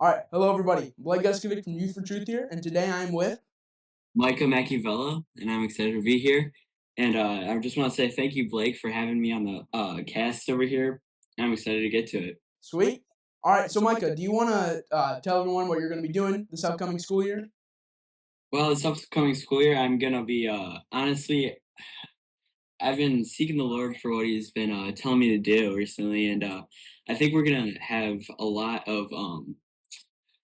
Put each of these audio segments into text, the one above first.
All right, hello everybody. Blake Guskovict from Youth for Truth here, and today I'm with. Micah Macciovello, and I'm excited to be here. And I just want to say thank you, Blake, for having me on the cast over here. I'm excited to get to it. Sweet. All right, so Micah, do you want to tell everyone what you're going to be doing this upcoming school year? Well, this upcoming school year, I'm gonna be honestly, I've been seeking the Lord for what He's been telling me to do recently, and I think we're gonna have a lot of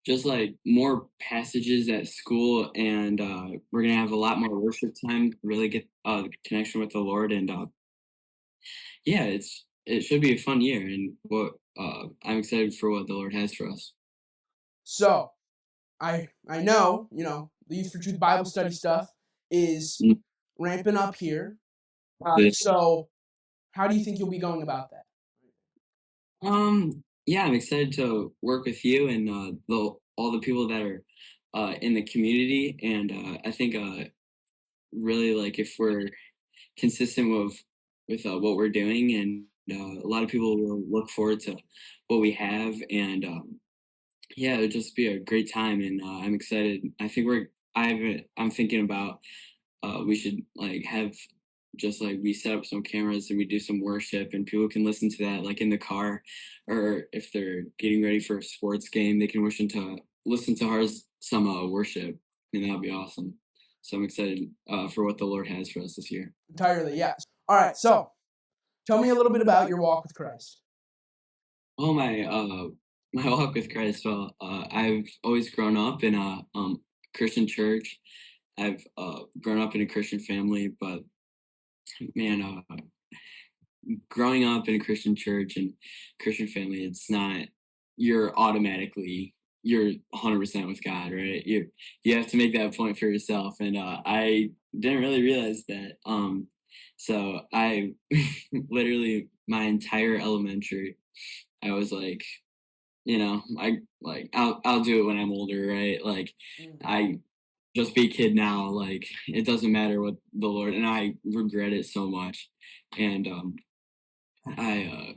just like more passages at school, and we're gonna have a lot more worship time. Really get connection with the Lord, and yeah, it should be a fun year, and what I'm excited for what the Lord has for us. So, I know, the Youth for Truth Bible study stuff is Mm, ramping up here. this- So, how do you think you'll be going about that? yeah, I'm excited to work with you and all the people that are in the community, and I think really like if we're consistent with what we're doing, and a lot of people will look forward to what we have, and yeah, it'll just be a great time, and I'm excited. I think I'm thinking about we should like have just like we set up some cameras and we do some worship and people can listen to that like in the car, or if they're getting ready for a sports game they can listen to ours some worship, and that'll be awesome. So I'm excited for what the Lord has for us this year. Entirely, yes. All right, so tell me a little bit about your walk with Christ. Oh my my walk with Christ. Well, I've always grown up in a Christian church. I've grown up in a Christian family, but man, growing up in a Christian church and Christian family, it's not you're 100% with God, right? You have to make that point for yourself, and I didn't really realize that. So I literally my entire elementary, I was like, I'll do it when I'm older, right? Like Mm. I just be a kid now. Like it doesn't matter what the Lord, and I regret it so much. And I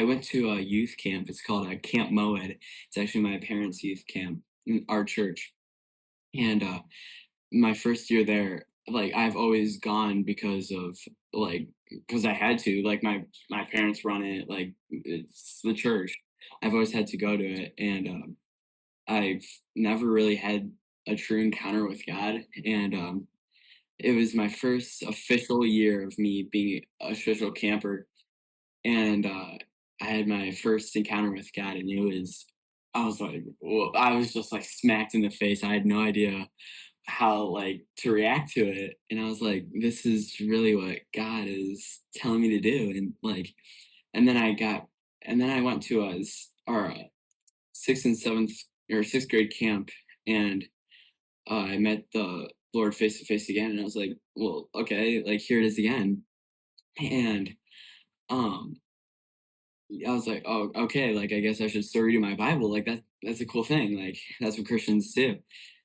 went to a youth camp. It's called Camp Moed. It's actually my parents' youth camp in our church. And my first year there, like I've always gone because I had to. Like my parents run it. Like it's the church. I've always had to go to it, and I've never really had a true encounter with God. And it was my first official year of me being an official camper, and I had my first encounter with God, and I was like, well, I was just like smacked in the face. I had no idea how like to react to it, and I was like, this is really what God is telling me to do, and like, and then I went to our sixth and seventh or sixth grade camp, and I met the Lord face to face again, and I was like, well, okay, like here it is again, and um I was like, "Oh, okay, like, I guess I should start reading my Bible, like, that's a cool thing, like, that's what Christians do."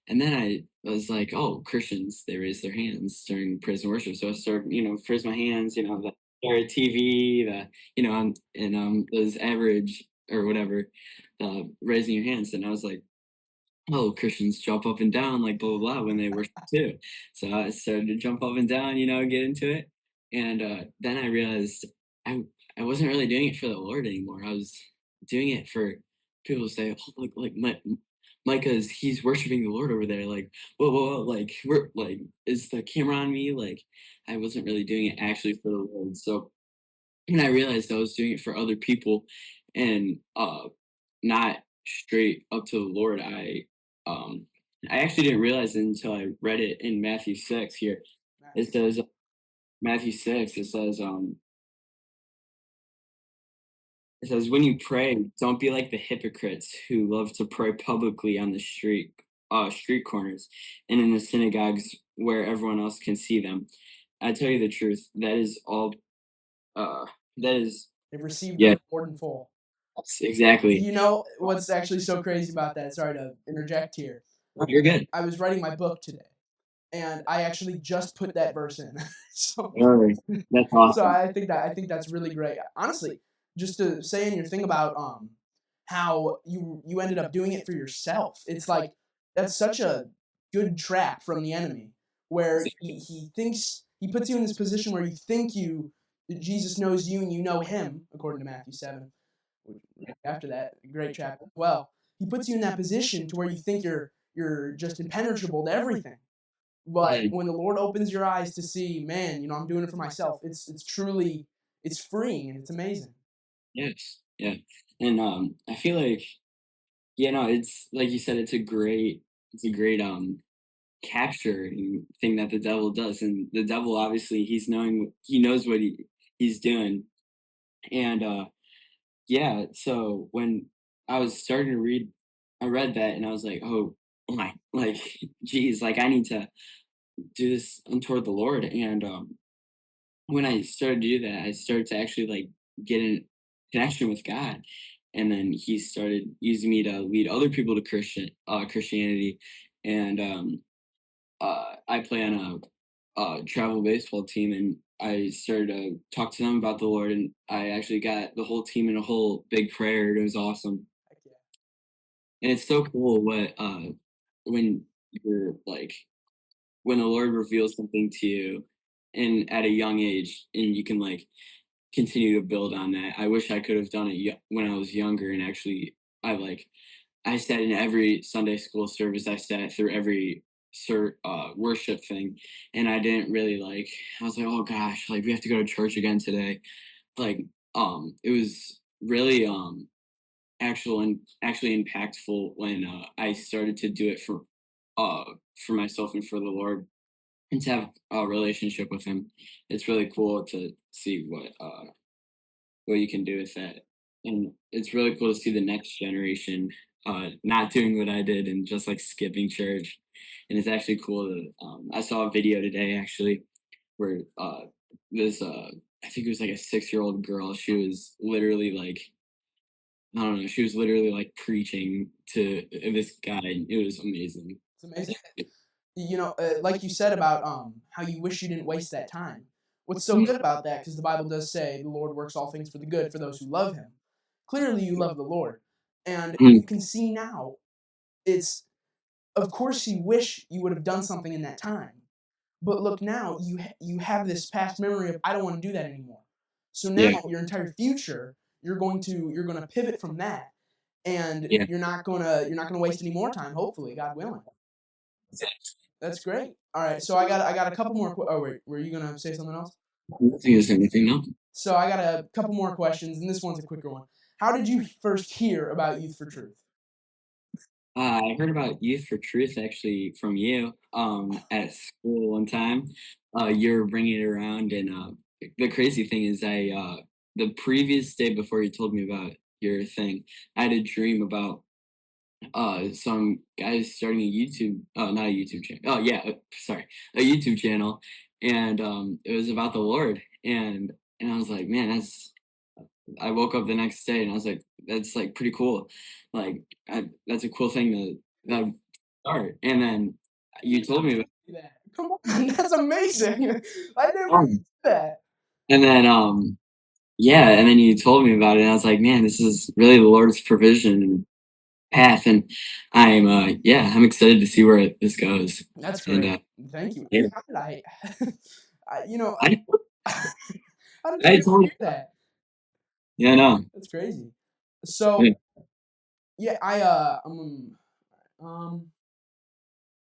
And then I was like, "Oh, Christians, they raise their hands during praise and worship." So I started, raise my hands, the TV, those average or whatever, raising your hands, and I was like, "Oh, Christians jump up and down, like, blah, blah, blah, when they worship too." So I started to jump up and down, get into it, and, then I realized I I wasn't really doing it for the Lord anymore. I was doing it for people to say, "Oh, like, Micah's he's worshiping the Lord over there, like, whoa, whoa, whoa, like, we're like, is the camera on me?" Like, I wasn't really doing it actually for the Lord, so and I realized I was doing it for other people and, not straight up to the Lord. Um, I actually didn't realize it until I read it in Matthew 6 here. It Nice. says Matthew 6, it says, "When you pray, don't be like the hypocrites who love to pray publicly on the street corners and in the synagogues where everyone else can see them. I tell you the truth, that is all, uh, that is, They've received yeah, their reward in full. exactly." You know what's actually so crazy about that? Sorry to interject here. Oh, you're good. I was writing my book today, and I actually just put that verse in. so, Really? That's so awesome. I think that's really great. Honestly, just to say in your thing about how you ended up doing it for yourself. It's like that's such a good trap from the enemy where he thinks he puts you in this position where you think you Jesus knows you and you know him, according to Matthew 7. After that, great chapter. Well, he puts you in that position to where you think you're just impenetrable to everything. But Mm, when the Lord opens your eyes to see, man, I'm doing it for myself. It's truly it's freeing and it's amazing. yes, yeah, and, I feel like, it's like you said, it's a great capturing thing that the devil does, and the devil, obviously, he knows what he's doing, and, yeah, so when I was starting to read I read that and I was like, "Oh my," like, geez, like, I need to do this toward the Lord, and, when I started to do that, I started to actually, like, get in connection with God, and then he started using me to lead other people to Christianity, and, I play on a travel baseball team, and I started to talk to them about the Lord, and I actually got the whole team in a whole big prayer, and it was awesome. Heck yeah. And it's so cool when you're, like when the Lord reveals something to you and at a young age, and you can, like, continue to build on that. I wish I could have done it when I was younger, and actually I sat in every Sunday school service. I sat through every worship thing, and I didn't really I was like, "Oh gosh, like, we have to go to church again today." Like, it was really, actually impactful when, I started to do it uh, for myself and for the Lord, and to have a relationship with Him. It's really cool to see what you can do with that. And it's really cool to see the next generation not doing what I did and just like skipping church. And it's actually cool to I saw a video today actually where this I think it was like a 6-year old girl. She was literally like I don't know, she was literally like preaching to this guy and it was amazing. It's amazing. Like you said about how you wish you didn't waste that time. What's so good about that? Because the Bible does say the Lord works all things for the good for those who love Him. Clearly, you love the Lord, and Mm, you can see now. It's of course you wish you would have done something in that time, but look now you have this past memory of I don't want to do that anymore. So now yeah, your entire future you're going to pivot from that, and yeah. you're not gonna waste any more time. Hopefully, God willing. That's great. All right, so I got a couple more. Oh wait, were you gonna say something else? I don't think there's anything else. So I got a couple more questions, and this one's a quicker one. How did you first hear about Youth for Truth? I heard about Youth for Truth actually from you, at school one time. You were bringing it around, and the crazy thing is, the previous day before you told me about your thing, I had a dream about some guys starting a not a YouTube channel. Oh yeah, sorry, a YouTube channel, and it was about the Lord, and I was like, man, that's I woke up the next day and I was like, "That's, like, pretty cool." Like, that's a cool thing to start, and then you told me about That. Come on, that's amazing. I never knew um, that. and then, yeah, and then you told me about it, and I was like, "Man, this is really the Lord's provision and path," and I'm excited to see where this goes, That's and, great. Thank you. yeah, How did I you know, I how did you I ever told hear that? yeah, no, That's crazy. So yeah. yeah, um,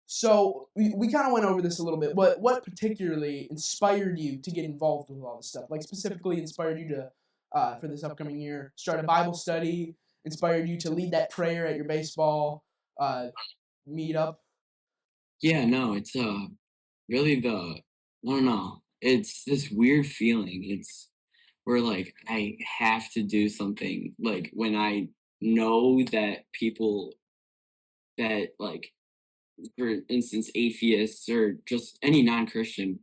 so we kind of went over this a little bit. What particularly inspired you to get involved with all this stuff? Like specifically inspired you to for this upcoming year start a Bible study? Inspired you to lead that prayer at your baseball uh, meetup? Yeah, no, it's, really I don't know, it's this weird feeling, it's where, like, I have to do something, like, when I know that people that, like, for instance, atheists or just any non-Christian,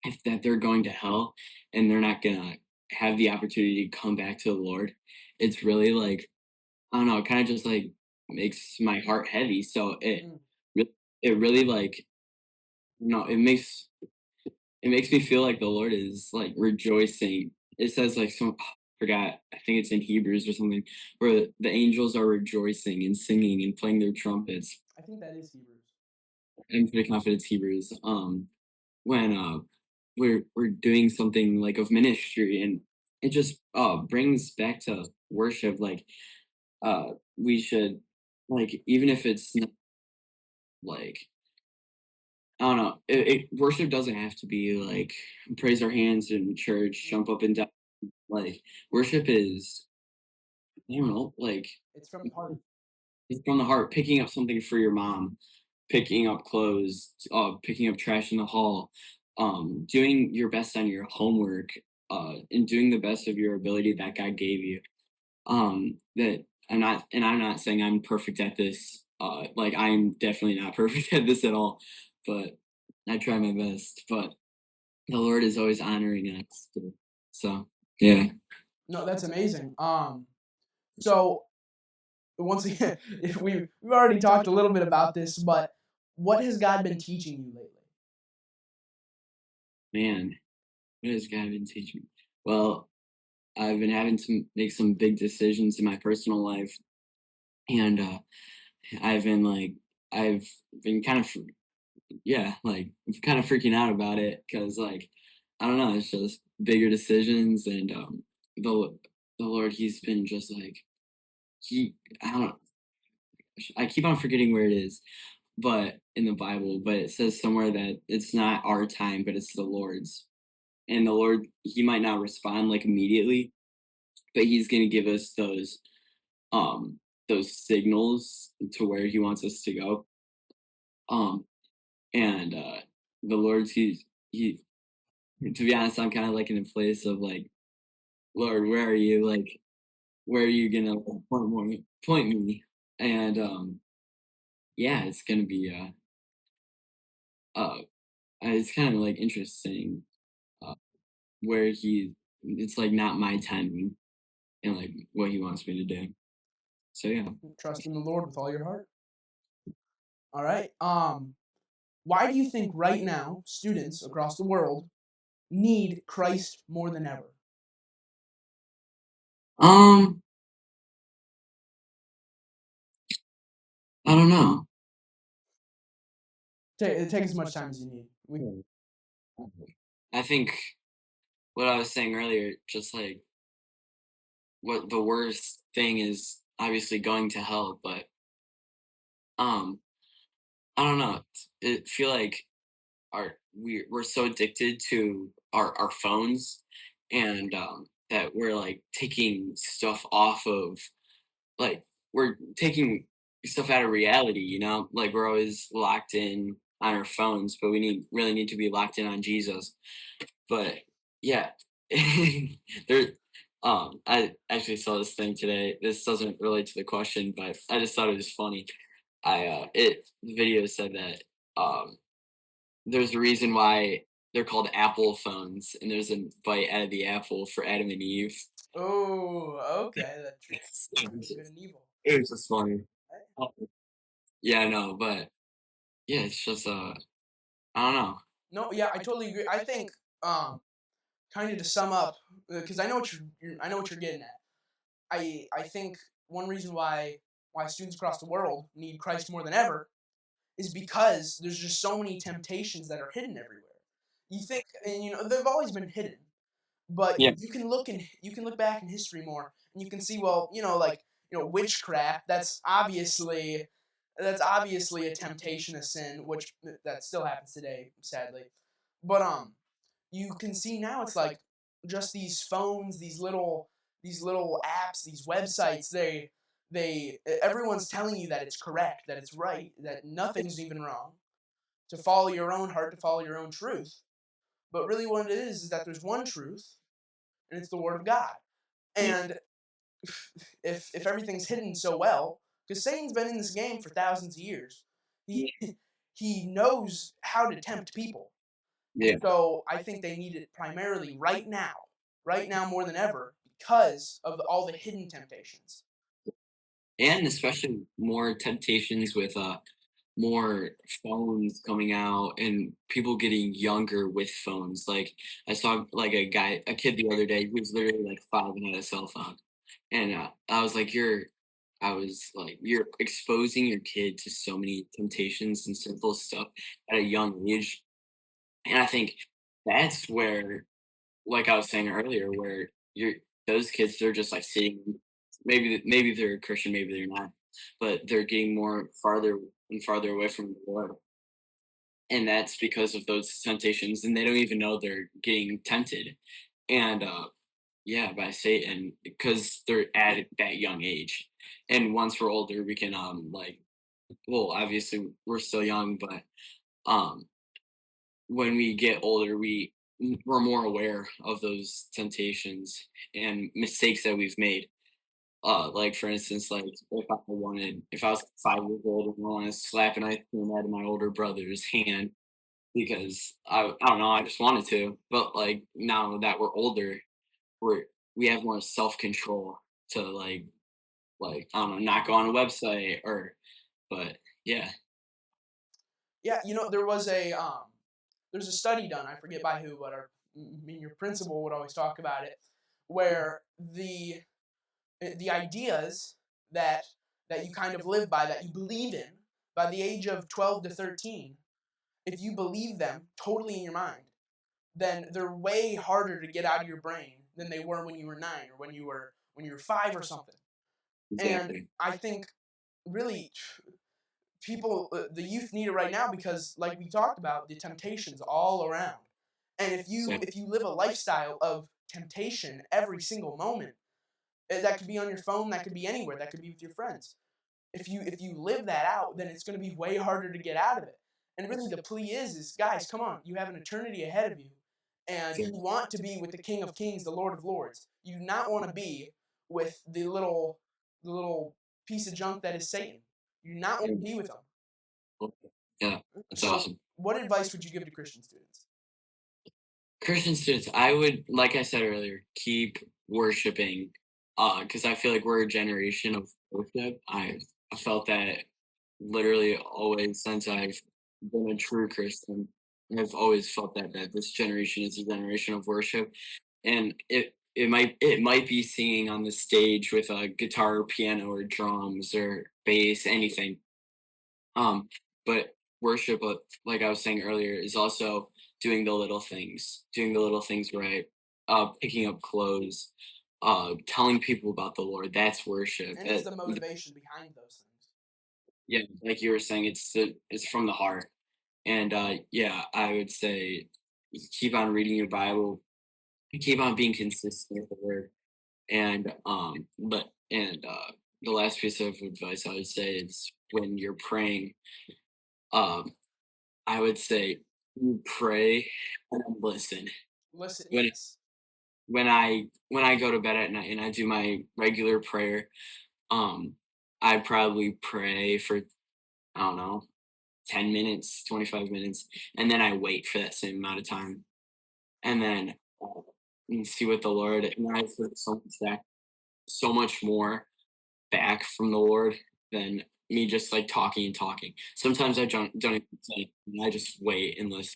if that they're going to hell and they're not gonna have the opportunity to come back to the Lord, it's really, like, I don't know, it kinda just, like, makes my heart heavy, so Mm. re it really, like no, it makes me feel like the Lord is, like, rejoicing. It says, like, some forgot, I think it's in Hebrews or something, where the angels are rejoicing and singing and playing their trumpets. I think that is Hebrews. I'm pretty confident it's Hebrews. When we're doing something like of ministry, and it just brings back to worship. Like we should, like, even if it's not, like, I don't know, worship doesn't have to be like praise our hands in church, Mm. jump up and down. Like worship is, I don't know, like It's from the heart. it's from the heart. Picking up something for your mom, picking up clothes, picking up trash in the hall, doing your best on your homework, and doing the best of your ability that God gave you. That I'm not saying I'm perfect at this. Like I'm definitely not perfect at this at all, but I try my best. But the Lord is always honoring us. So yeah. No, that's amazing. So once again, if we've already talked a little bit about this, but what has God been teaching you lately? Man, what has God been teaching me? Well, I've been having to make some big decisions in my personal life, and I've been like, I've been kind of, yeah, like kind of freaking out about it because, like, I don't know, it's just bigger decisions, and the the Lord, He's been just like I don't, I keep on forgetting where it is, but in the Bible, but it says somewhere that it's not our time, but it's the Lord's, and the Lord, He might not respond like immediately, but He's gonna give us um those signals to where he wants us to go. Um and the Lord's he to be honest, I'm kind of like in a place of like, Lord, where are you? Like, where are you gonna point me? And yeah, it's gonna be it's kind of like interesting uh where it's like not my timing and like what he wants me to do. So yeah. Trust in the Lord with all your heart. All right. Why do you think right now students across the world need Christ more than ever? Um, I don't know. Take as much time as you need. I think what I was saying earlier, just like what the worst thing is obviously going to hell, but um I don't know. It feel like we're so addicted to our phones, and that we're like taking stuff off of, like, we're taking stuff out of reality, you know? Like we're always locked in on our phones, but we really need to be locked in on Jesus. But yeah, there. I actually saw this thing today. This doesn't relate to the question, but I just thought it was funny. The video said that there's a reason why they're called Apple phones, and there's a bite out of the apple for Adam and Eve. Oh, okay. The It triangle was of good just, and evil. it was just funny. Oh, yeah, I know, but yeah, it's just I don't know. No, yeah, I totally agree. I think, um, kind of to sum up, because I know I know what you're getting at. I think one reason why students across the world need Christ more than ever is because there's just so many temptations that are hidden everywhere. You think, and they've always been hidden, but Yeah, you can look back in history more, and you can see, well, like, witchcraft. That's obviously a temptation, a sin, which that still happens today, sadly. But you can see now it's like just these phones, these little apps, these websites. They everyone's telling you that it's correct, that it's right, that nothing's even wrong. To follow your own heart, to follow your own truth. But really, what it is that there's one truth, and it's the Word of God. And if everything's hidden so well, because Satan's been in this game for thousands of years, he he knows how to tempt people. yeah, So I think they need it primarily right now more than ever, because of all the hidden temptations. and especially more temptations with more phones coming out and people getting younger with phones. Like I saw like a kid the other day who was literally like 5 and had a cell phone. And I was like, you're exposing your kid to so many temptations and sinful stuff at a young age. And I think that's where, like I was saying earlier, where you're those kids, they're just like sitting. Maybe they're a Christian, maybe they're not, but they're getting more farther and farther away from the Lord, and that's because of those temptations, and they don't even know they're getting tempted, and yeah, by Satan because they're at that young age, and once we're older, we can like, well, obviously we're still young, but um when we get older, we're more aware of those temptations and mistakes that we've made. Like for instance, like if I was 5 years old and I wanted to slap an ice cream out of my older brother's hand because I don't know, I just wanted to. But like now that we're older, we're we have more self control to like I don't know, not go on a website or but yeah. Yeah, there's a study done. I forget by who, but your principal would always talk about it, where the ideas that you kind of live by, that you believe in, by the age of 12 to 13, if you believe them totally in your mind, then they're way harder to get out of your brain than they were when you were 9 or when you were 5 or something. And Exactly. I think really the youth need it right now because, like we talked about, the temptations all around. And Exactly. if you live a lifestyle of temptation every single moment, that could be on your phone, that could be anywhere, that could be with your friends. If you live that out, then it's going to be way harder to get out of it. And really, the plea is guys, come on, you have an eternity ahead of you, and you want to be with the King of Kings, the Lord of Lords. You do not want to be with the little piece of junk that is Satan. You do not want to be with him. Yeah, that's So, awesome. what advice would you give to Christian students? Christian students, I would, like I said earlier, keep worshiping, because I feel like we're a generation of worship. I felt that literally always since I've been a true Christian. I've always felt that this generation is a generation of worship, and it might be singing on the stage with a guitar, or piano, or drums, or bass, anything. But worship, like I was saying earlier, is also doing the little things right, picking up clothes, telling people about the Lord. That's worship. And is the motivation behind those things? Yeah, like you were saying, it's from the heart. And yeah, I would say keep on reading your Bible, keep on being consistent with the word, and the last piece of advice I would say is when you're praying, um, I would say you pray and listen. Listen, When yes. when I go to bed at night and I do my regular prayer, um, I probably pray for I don't know 10 minutes, 25 minutes, and then I wait for that same amount of time, and then and see what the Lord. And I've heard so much more back from the Lord than me just like talking and talking. Sometimes I don't even say anything, I just wait and listen.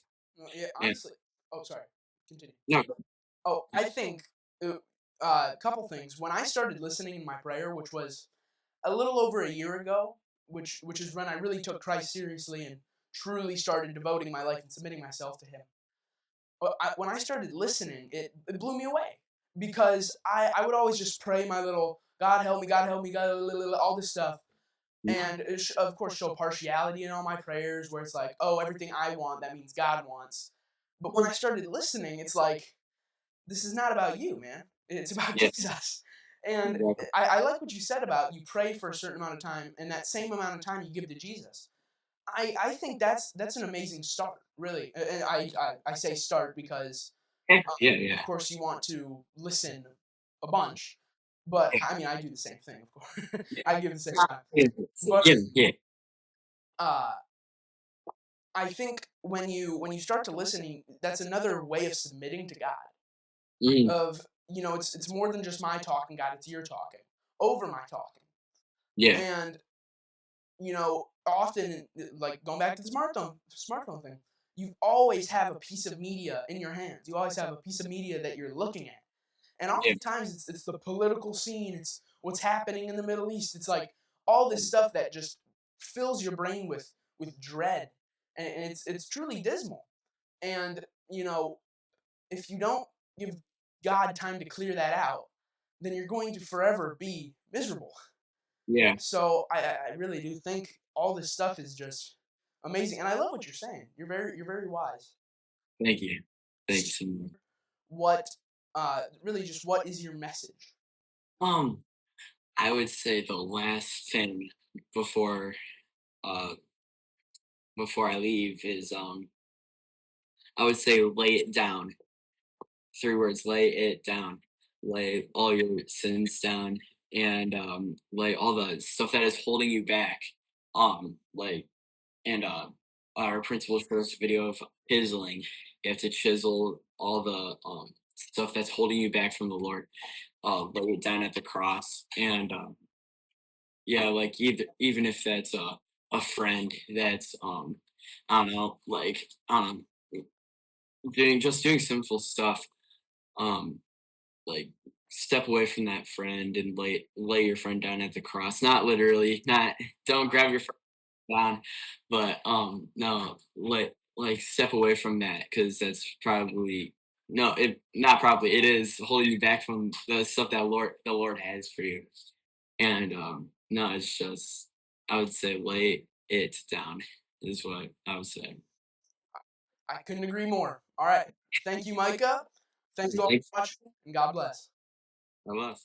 Yeah, And honestly. Oh, sorry. Continue. no, Oh, I think a couple things. When I started listening in my prayer, which was a little over a year ago, which is when I really took Christ seriously and truly started devoting my life and submitting myself to Him. When I started listening, it blew me away because I would always just pray my little God help me, God, all this stuff, and of course show partiality in all my prayers, where it's like, oh, everything I want, that means God wants. But when I started listening, it's like, this is not about you, man. It's about yeah, Jesus. And exactly. I like what you said about you pray for a certain amount of time, and that same amount of time you give to Jesus. I think that's an amazing start, really. And I say start because, Yeah, yeah, yeah. of course, you want to listen a bunch. But I mean, I do the same thing, of course. I give the same time. Yeah, But yeah, yeah. uh, I think when you start to listen, that's another way of submitting to God. Mhm, Of it's more than just my talking, God. It's your talking over my talking. yeah, And often, like going back to the smartphone thing, you always have a piece of media in your hands. You always have a piece of media that you're looking at. And Yeah, oftentimes it's the political scene, it's what's happening in the Middle East. It's like all this stuff that just fills your brain with dread. And it's truly dismal. And if you don't give God time to clear that out, then you're going to forever be miserable. yeah. So I really do think all this stuff is just amazing, and I love what you're saying. You're very wise. Thank you. Thank you so much. What really just what is your message? Um, I would say the last thing before uh before I leave is I would say lay it down. 3 words, lay it down. Lay all your sins down and lay all the stuff that is holding you back. Like and our principal showed us a video of chiseling. You have to chisel all the stuff that's holding you back from the Lord. Lay it down at the cross and yeah, like even if that's a friend that's I don't know, like I don't know, doing sinful stuff. Um, like step away from that friend and lay your friend down at the cross. Not literally, not don't grab your friend down, but no, like step away from that because that's probably no, it not probably it is holding you back from the stuff that the Lord has for you. And, no, it's just I would say lay it down is what I would say. I couldn't agree more. All right. Thank you, Micah. Thank you all Thanks. for watching, and God bless. I love.